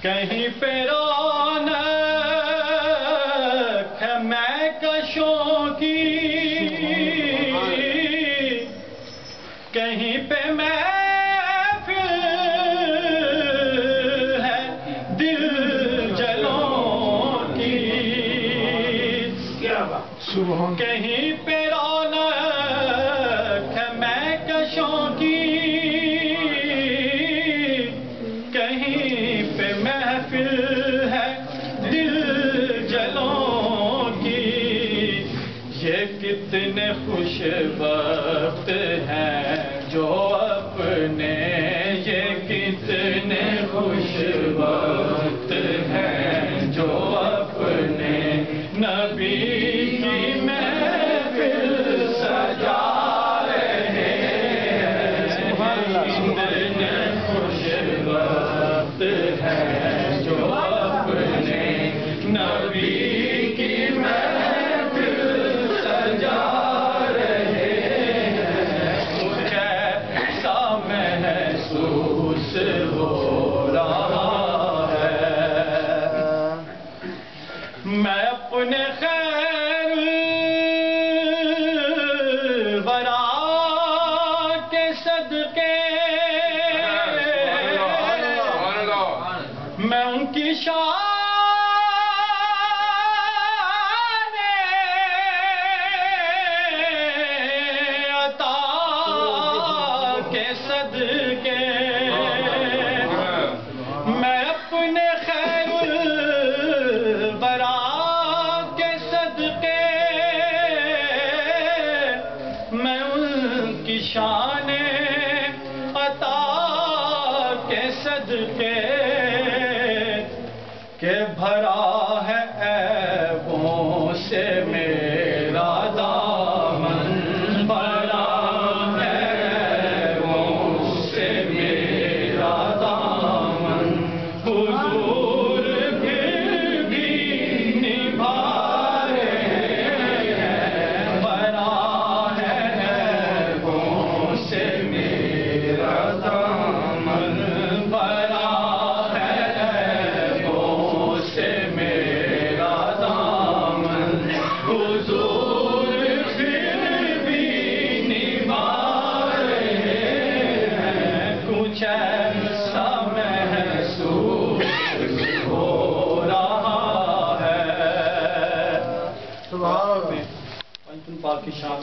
کہیں پہ رونق ہے مہکشوں کی، کہیں پہ محفل ہے دل جلوں کی، کہیں پہ رونق ہے مہکشوں کی، کہیں پہ محفل ہے دل جلوں کی۔ یہ کتنے خوش وقت ہیں جو اپنے، یہ کتنے خوش وقت ہیں جو اپنے نبی کی محفل سجا رہے ہیں۔ کتنے خوش وقت ہیں جو اپنے نبی کی محفل سجا رہے ہیں۔ مجھے ایسا محسوس ہو رہا ہے میں اپنے خیر ورا کے صدقے میں ان کی شان عطا کے صدقے، میں اپنے خیر الورا کے صدقے، میں ان کی شان عطا کے صدقے کہ بھرا ہے عیبوں سے میرا دامن، بھرا ہے عیبوں سے میرا دامن، حضور پھر بھی نبھا رہے ہیں، بھرا ہے عیبوں سے میرا دامن، بھرا حضور پھر بھی نبھا رہے ہیں۔ کچھ ایسا محسوس ہو رہا ہے۔ پاک کی شان